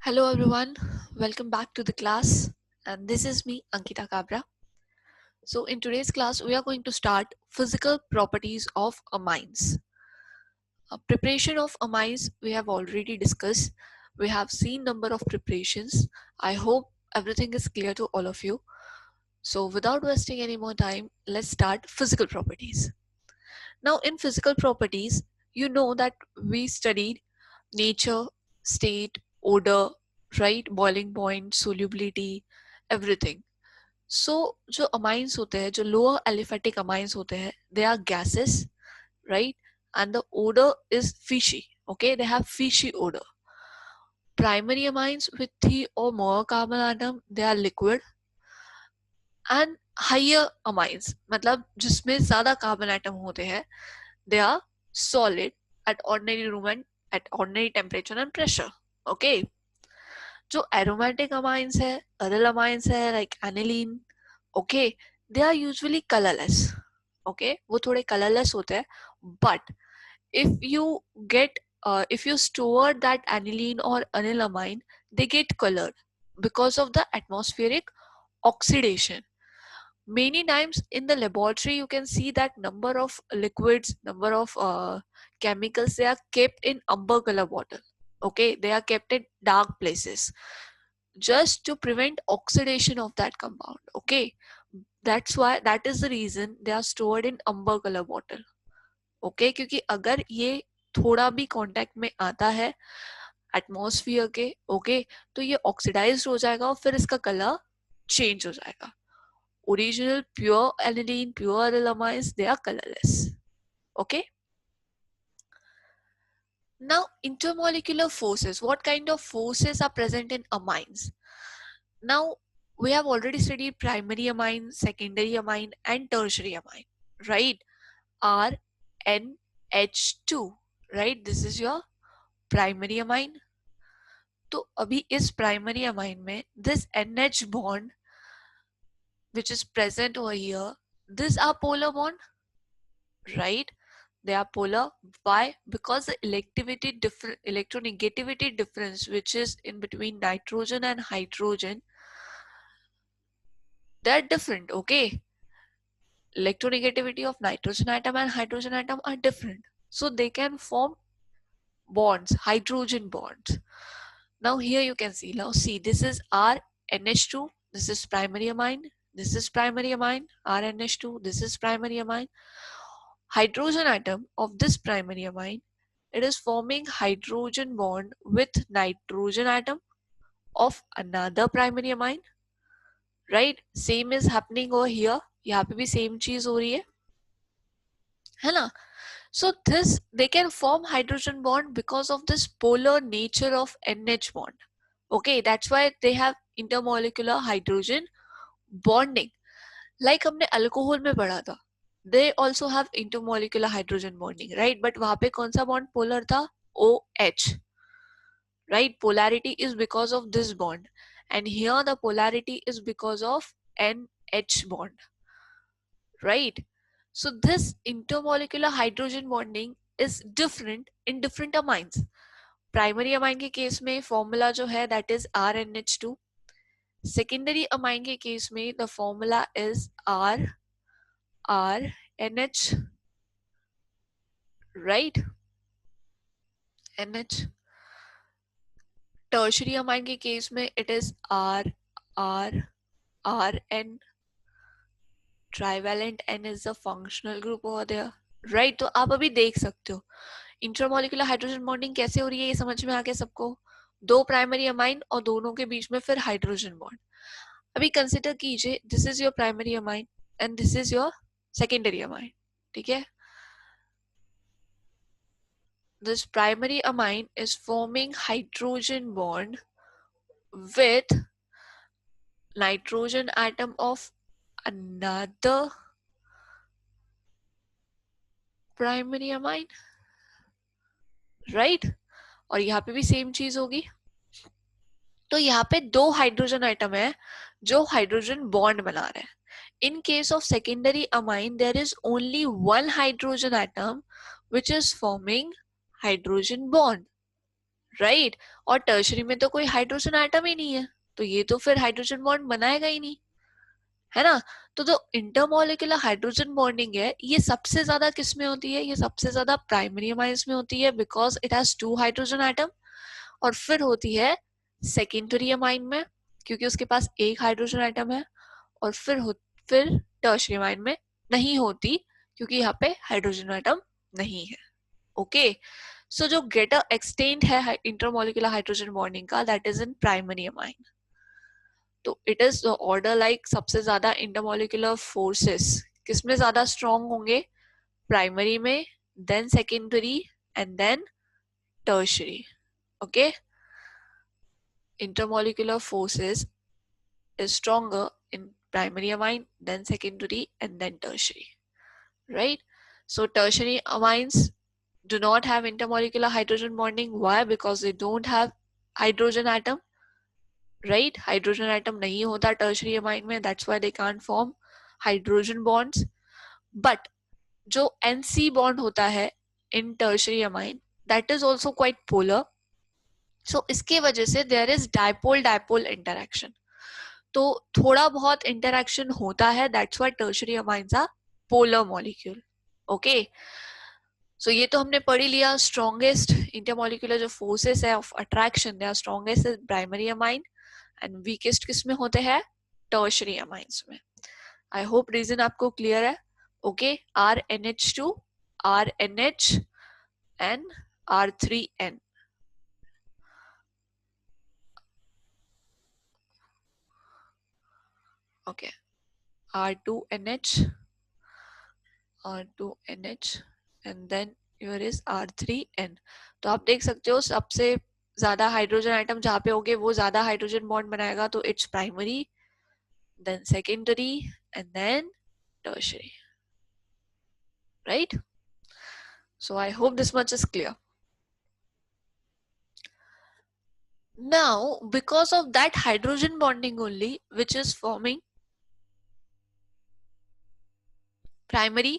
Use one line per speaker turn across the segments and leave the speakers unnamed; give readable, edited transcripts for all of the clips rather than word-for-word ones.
Hello everyone, welcome back to the class, and this is me Ankita Kabra. So in today's class we are going to start physical properties of amines. Preparation of amines we have already discussed. We have seen number of preparations. I hope everything is clear to all of you. So without wasting any more time, let's start physical properties. Now in physical properties, you know that we studied nature, state, odor, right? Boiling point, solubility, everything. So जो amines होते हैं, जो lower aliphatic amines होते हैं, they are gases, right? And the odor is fishy. Okay, they have fishy odor. Primary amines with 3 or more carbon atom, they are liquid. And higher amines, मतलब जिसमें ज़्यादा carbon atom होते हैं, they are solid at ordinary room and at ordinary temperature and pressure. Okay. जो aromatic amines है, aryl amines है, like aniline, okay, they are usually colorless. Okay, वो थोड़े colorless होते हैं, but if you get if you store that aniline or anilamine, they get colored because of the atmospheric oxidation. Many times in the laboratory you can see that number of liquids, number of chemicals, they are kept in amber color bottle. Okay, they are kept in dark places just to prevent oxidation of that compound. Okay, that's why, that is the reason they are stored in amber color bottle. Okay, क्योंकि अगर ये थोड़ा भी contact में आता है atmosphere के, okay, तो ये ऑक्सीडाइज्ड हो जाएगा और फिर इसका कलर चेंज हो जाएगा. Original pure aniline, pure arylamines, they are colorless. Okay. Now, intermolecular forces. What kind of forces are present in amines? Now, we have already studied primary amine, secondary amine, and tertiary amine, right? R, N, H2, right? This is your primary amine. तो अभी इस primary amine में this NH bond which is present over here, this are polar bond, right? They are polar. Why? Because the electronegativity difference which is in between nitrogen and hydrogen, they're different. Okay, electronegativity of nitrogen atom and hydrogen atom are different, so they can form bonds, hydrogen bonds. Now here you can see, now see, this is RNH2, this is primary amine, this is primary amine, RNH2, this is primary amine. Hydrogen atom of this primary amine, it is forming hydrogen bond with nitrogen atom of another primary amine, right? Same is happening over here, यहाँ पे भी same चीज हो रही है ना? So this, they can form hydrogen bond because of this polar nature of NH bond. Okay, that's why they have intermolecular hydrogen bonding. Like हमने alcohol में पढ़ा था, they also have intermolecular hydrogen bonding, right? But वहाँ पे कौन सा bond polar था? OH, right? Polarity is because of this bond, and here the polarity is because of NH bond, right? So this intermolecular hydrogen bonding is different in different amines. Primary amine के case में formula जो है that is RNH2. Secondary amine के case में the formula is RNH, right? NH. Tertiary amine के case में it is RN. Trivalent N is the functional group over there, right? तो आप अभी देख सकते हो इंटरमोलिकुलर हाइड्रोजन बॉन्डिंग कैसे हो रही है, ये समझ में आ गया सबको? दो प्राइमरी अमाइन और दोनों के बीच में फिर हाइड्रोजन बॉन्ड. अभी कंसिडर कीजिए, this is your primary amine and this is your secondary amine. ठीक है, this primary amine is forming hydrogen bond with nitrogen atom of another primary amine, right? और यहाँ पे भी सेम चीज होगी. तो यहाँ पे दो हाइड्रोजन आइटम है जो हाइड्रोजन बॉन्ड बना रहे हैं. In case of secondary amine, there is only one hydrogen atom which is forming hydrogen bond, right, और टर्शरी में तो कोई हाइड्रोजन एटम ही नहीं है, तो ये तो फिर हाइड्रोजन बॉन्ड बनाएगा ही नहीं, है ना। तो जो इंटरमोलिकुलर हाइड्रोजन बॉन्डिंग है ये सबसे ज्यादा किस में होती है, ये सबसे ज्यादा प्राइमरी अमाइंस में होती है, because it has 2 hydrogen atom. और फिर होती है सेकेंडरी अमाइन में, क्योंकि उसके पास एक हाइड्रोजन एटम है। और फिर टर्शरी अमाइन में नहीं होती, क्योंकि यहाँ पे हाइड्रोजन एटम नहीं है। ओके, सो जो ग्रेटर एक्सटेंट है इंटरमोलिकुलर हाइड्रोजन बॉन्डिंग का, that is in primary amine. तो it is the order like सबसे ज्यादा इंटरमोलिकुलर फोर्सेस किसमें ज्यादा स्ट्रॉन्ग होंगे, प्राइमरी में, then secondary, and then tertiary. Okay, intermolecular forces is stronger in primary amine, then secondary, and then tertiary, right? So tertiary amines do not have intermolecular hydrogen bonding. Why? Because they don't have hydrogen atom, right? Hydrogen atom nahi hota tertiary amine mein, that's why they can't form hydrogen bonds. But जो NC bond होता है in tertiary amine, that is also quite polar. So इसके वजह से there is dipole-dipole interaction. तो थोड़ा बहुत interaction होता है, that's why tertiary amines are polar molecule. Okay, so ये तो हमने पढ़ ही लिया। स्ट्रॉन्गेस्ट इंटरमॉलिक्यूलर जो फोर्सेस है of attraction, they are strongest in primary amine and weakest किस में होते हैं, टर्शरी अमाइंस में। आई होप रीजन आपको क्लियर है। Okay, RNH2, RNH and R3N। Okay, R2NH, R2NH and then here is R3N। तो आप देख सकते हो सबसे ज्यादा हाइड्रोजन आइटम जहाँ पे होंगे वो ज्यादा हाइड्रोजन बॉन्ड बनाएगा, तो it's primary, then secondary and then tertiary, right. So I hope this much is clear. Now because of that hydrogen bonding only which is forming primary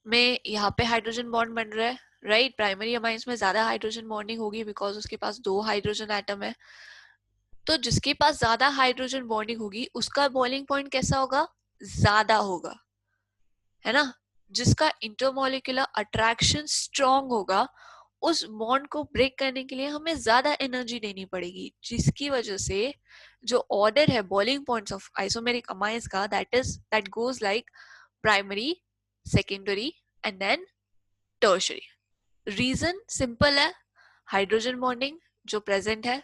में, यहाँ पे हाइड्रोजन बॉन्ड बन रहा है, राइट। प्राइमरी अमाइंस में ज्यादा hydrogen bonding होगी because उसके पास 2 हाइड्रोजन एटम है। तो जिसके पास ज्यादा हाइड्रोजन बॉन्डिंग होगी उसका बॉइलिंग पॉइंट कैसा होगा, ज्यादा होगा, है ना। जिसका इंटरमोलिकुलर अट्रैक्शन स्ट्रॉन्ग होगा उस बॉन्ड को ब्रेक करने के लिए हमें ज्यादा एनर्जी देनी पड़ेगी, जिसकी वजह से जो ऑर्डर है boiling points of isomeric amines का, that goes like primary, secondary and then tertiary. Reason simple है, हाइड्रोजन बॉन्डिंग जो प्रेजेंट है,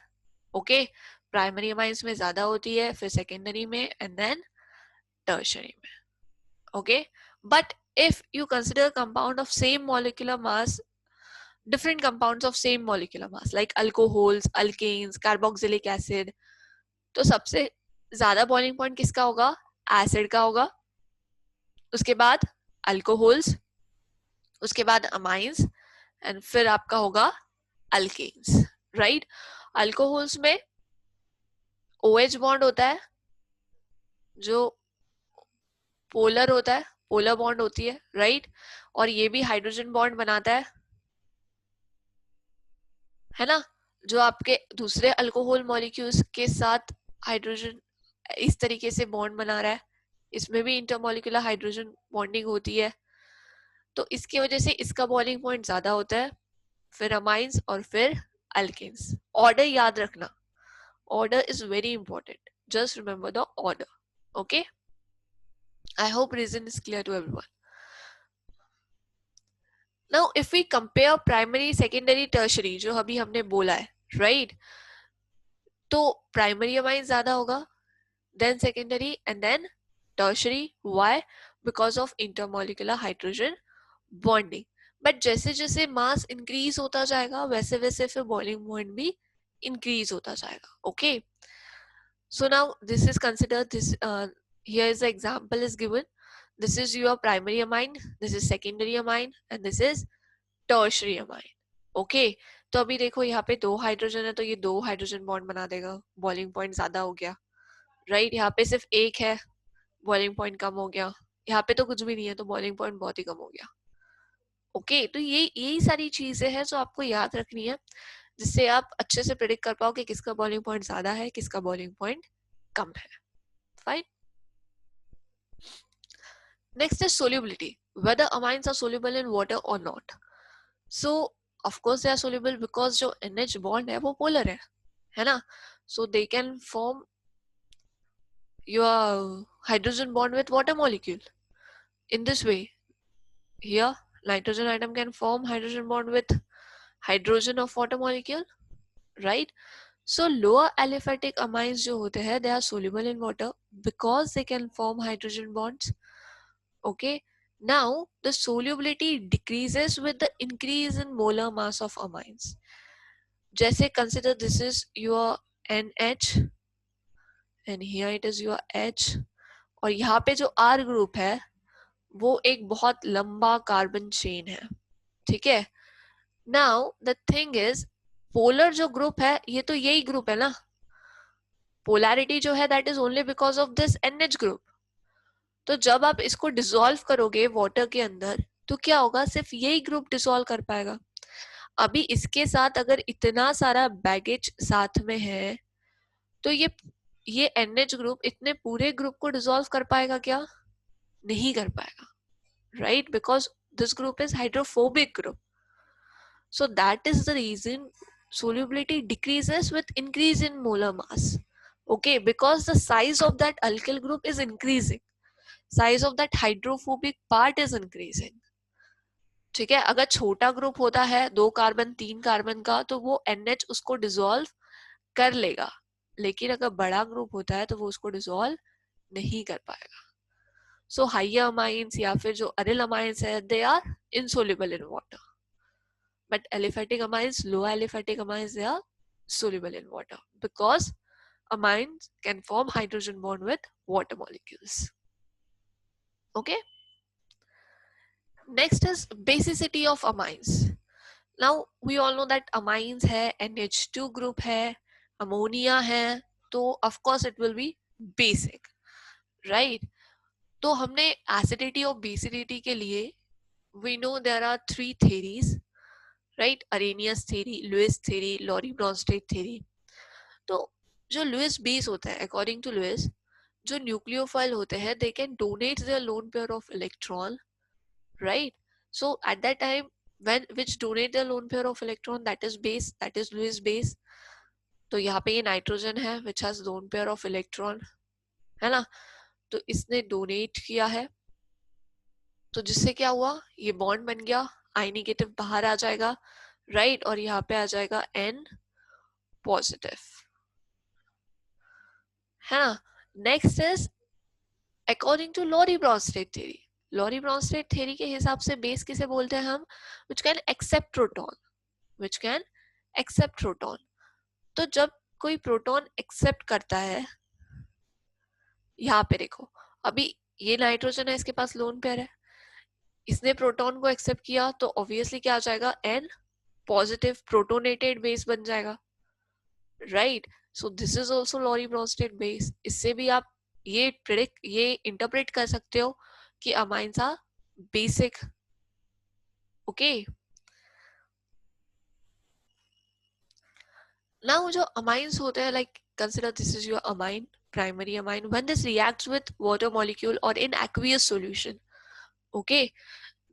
ओके, प्राइमरी अमाइंस में ज्यादा होती है, फिर सेकेंडरी में एंड देन टर्शरी में। Okay, but if you consider compound of same molecular mass, different compounds of same molecular mass like alcohols, alkanes, carboxylic acid, तो सबसे ज्यादा बॉइलिंग पॉइंट किसका होगा, एसिड का होगा, उसके बाद अल्कोहल्स, उसके बाद अमाइंस एंड फिर आपका होगा अल्केन्स, राइट। अल्कोहल्स में OH बॉन्ड होता है जो पोलर होता है, पोलर बॉन्ड होती है, राइट। और ये भी हाइड्रोजन बॉन्ड बनाता है ना। जो आपके दूसरे अल्कोहल मॉलिक्यूल्स के साथ हाइड्रोजन इस तरीके से बॉन्ड बना रहा है, इसमें भी इंटरमोलिकुलर हाइड्रोजन बॉन्डिंग होती है, तो इसकी वजह से इसका बॉइलिंग पॉइंट ज्यादा होता है, फिर अमाइंस और फिर अल्केन्स। ऑर्डर याद रखना, order is very important, just remember the order, okay। I hope reason is clear to everyone। now if we compare primary, secondary, tertiary जो अभी हमने बोला है, right, तो primary अमाइन ज्यादा होगा, then secondary and then tertiary। why? because of intermolecular hydrogen bonding। but जैसे जैसे मास इंक्रीज होता जाएगा वैसे वैसे फिर बॉइलिंग पॉइंट भी इंक्रीज होता जाएगा, okay। So now this is considered this here is the example is given, this is your primary amine, this is secondary amine and this is tertiary amine, okay। तो अभी देखो यहाँ पे 2 hydrogen है तो ये 2 हाइड्रोजन बॉन्ड बना देगा, बॉइलिंग पॉइंट ज्यादा हो गया, राइट। यहाँ पे सिर्फ एक है, बॉइलिंग पॉइंट कम हो गया, यहाँ पे तो कुछ भी नहीं है तो बॉइलिंग पॉइंट बहुत ही कम हो गया, ओके। तो ये यही सारी चीजें हैं जो आपको याद रखनी है जिससे आप अच्छे से प्रेडिक्ट कर पाओ कि किसका बॉइलिंग पॉइंट ज्यादा है, किसका बॉइलिंग पॉइंट कम है. Fine. Next is solubility, whether amines are soluble in water or not. So of course they are soluble because जो NH bond है वो polar है ना? So they can form your hydrogen bond with water molecule. In this way, here nitrogen atom can form hydrogen bond with hydrogen of water molecule, right? So lower aliphatic amines जो होते हैं, they are soluble in water because they can form hydrogen bonds. Okay. Now the solubility decreases with the increase in molar mass of amines. जैसे consider this is your NH and here it is your H और यहाँ पे जो R group है वो एक बहुत लंबा कार्बन चेन है. ठीक है. Now the thing is polar जो ग्रुप है ये तो यही ग्रुप है ना. पोलैरिटी जो है that is only because of this NH group. तो जब आप इसको डिसॉल्व करोगे वाटर के अंदर तो क्या होगा, सिर्फ यही ग्रुप डिसॉल्व कर पाएगा. अभी इसके साथ अगर इतना सारा बैगेज साथ में है तो ये NH ग्रुप इतने पूरे ग्रुप को डिसॉल्व कर पाएगा क्या? नहीं कर पाएगा, right? Because this group is hydrophobic group. So that is the reason solubility decreases with increase in molar mass. Okay, because the size of that alkyl group is increasing, size of that hydrophobic part is increasing. ठीक है. अगर छोटा group होता है 2 carbon 3 carbon का तो वो NH उसको डिसॉल्व कर लेगा, लेकिन अगर बड़ा ग्रुप होता है तो वो उसको डिसॉल्व नहीं कर पाएगा. सो हाइयर अमाइंस या फिर जो अरिल अमाइंस है they are insoluble in water, but aliphatic amines, low aliphatic amines, they are soluble in water because amines can form hydrogen bond with water molecules. Okay. Next is basicity of amines. Now we all know that amines है, NH2 group है, ammonia है, तो of course it will be basic, right? तो हमने acidity और basicity के लिए we know there are 3 theories, right? Arrhenius theory, Lewis theory, Lowry Bronsted theory. तो जो लुईस बेस होता है, अकॉर्डिंग टू लुईस, जो न्यूक्लियोफाइल होते हैं they can donate their lone pair of electron, right? So at that time when which donate their lone pair of electron that is base, that is Lewis base. तो यहाँ पे ये nitrogen है which has lone pair of electron, है ना? तो इसने donate किया है, तो जिससे क्या हुआ, ये बॉन्ड बन गया, आई नेगेटिव बाहर आ जाएगा, राइट? और यहाँ पे आ जाएगा N पॉजिटिव, है ना? Next is according to Lowry Bronsted theory. Lowry Bronsted theory के हिसाब से बेस किसे बोलते हैं हम? Which can accept proton, which can accept proton. तो जब कोई प्रोटॉन एक्सेप्ट करता है, यहाँ पे देखो अभी ये नाइट्रोजन है, इसके पास लोन पेयर है, इसने प्रोटॉन को एक्सेप्ट किया तो ऑब्वियसली क्या आ जाएगा, N पॉजिटिव प्रोटोनेटेड बेस बन जाएगा, right? So this is also Lowry Bronsted base. इससे भी आप ये इंटरप्रेट कर सकते हो कि amines are basic. Okay. Now जो अमाइंस होते हैं, like consider this is your amine, primary amine, when this reacts with water molecule और in aqueous solution, okay,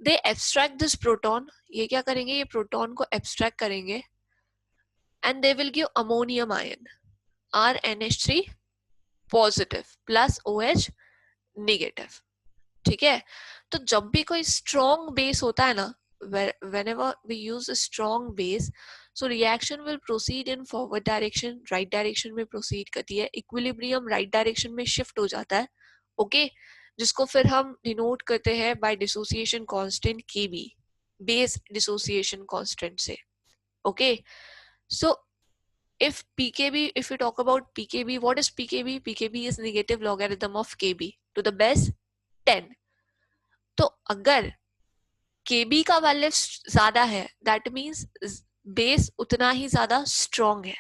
they abstract this proton. ये क्या करेंगे, ये प्रोटॉन को एब्स्ट्रैक्ट करेंगे and they will give ammonium ion, RNH3 positive plus OH negative. ठीक है. तो जब भी कोई strong base होता है ना, whenever we use a strong base, so reaction will proceed in forward direction, right direction में proceed करती है, equilibrium right direction में shift हो जाता है, okay, जिसको फिर हम denote करते हैं by dissociation constant Kb, base dissociation constant से. Okay. So if pKb, if we talk about pKb, what is pKb? pKb is negative logarithm of Kb to the base 10. तो अगर Kb का value ज्यादा है, that means base उतना ही ज्यादा strong है.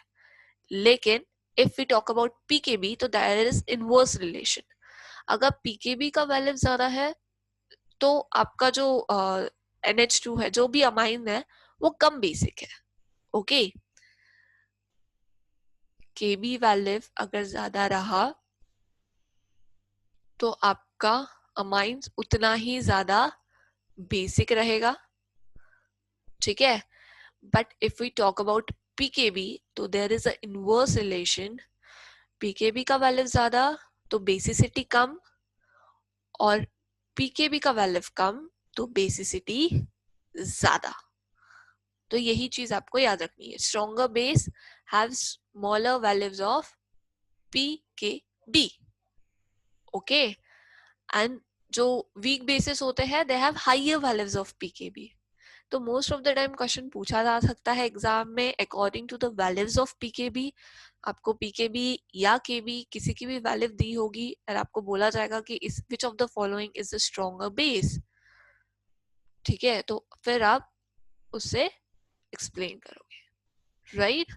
लेकिन if we talk about pKb, तो there is inverse relation. अगर pKb का वैल्यू ज्यादा है तो आपका जो NH2 है, जो भी अमाइन है, वो कम बेसिक है. ओके. Kb वैल्यू अगर ज्यादा रहा तो आपका अमाइंस उतना ही ज्यादा बेसिक रहेगा, ठीक है. But if we talk about pKb तो there is a inverse relation. pKb का वैल्यू ज्यादा तो बेसिसिटी कम, और pKb का वैल्यू कम तो बेसिसिटी ज्यादा. तो यही चीज आपको याद रखनी है. Stronger base have smaller values of pKb. Okay. And जो वीक बेसिस होते हैं they have higher values of pKb. तो most of the time question पूछा जा सकता है एग्जाम में according to the values of pKb. आपको pKb या kb किसी की भी वैल्यू दी होगी और आपको बोला जाएगा कि इस which of the following is the stronger base. ठीक है, तो फिर आप उससे एक्सप्लेन करोगे, राइट.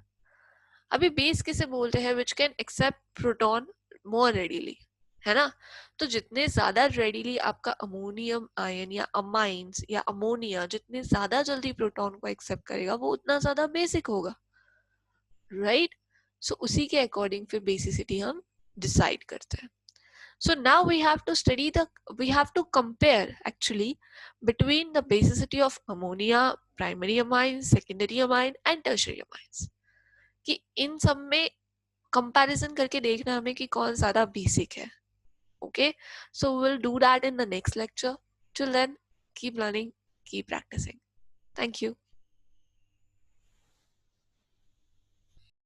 अभी बेस किसे बोलते हैं? Which can accept proton more readily, है ना. तो जितने ज्यादा रेडीली आपका अमोनियम आयन या अमाइंस या अमोनिया जितने ज्यादा जल्दी प्रोटॉन को एक्सेप्ट करेगा वो उतना ज्यादा बेसिक होगा, राइट. सो उसी के अकॉर्डिंग फिर बेसिसिटी हम डिसाइड करते हैं. So now we have to compare actually between the basicity of ammonia, primary amines, secondary amine and tertiary amines. कि इन सब में कंपैरिजन करके देखना हमें कि कौन ज्यादा बेसिक है. Okay, so we'll do that in the next lecture. Till then, keep learning, keep practicing. Thank you.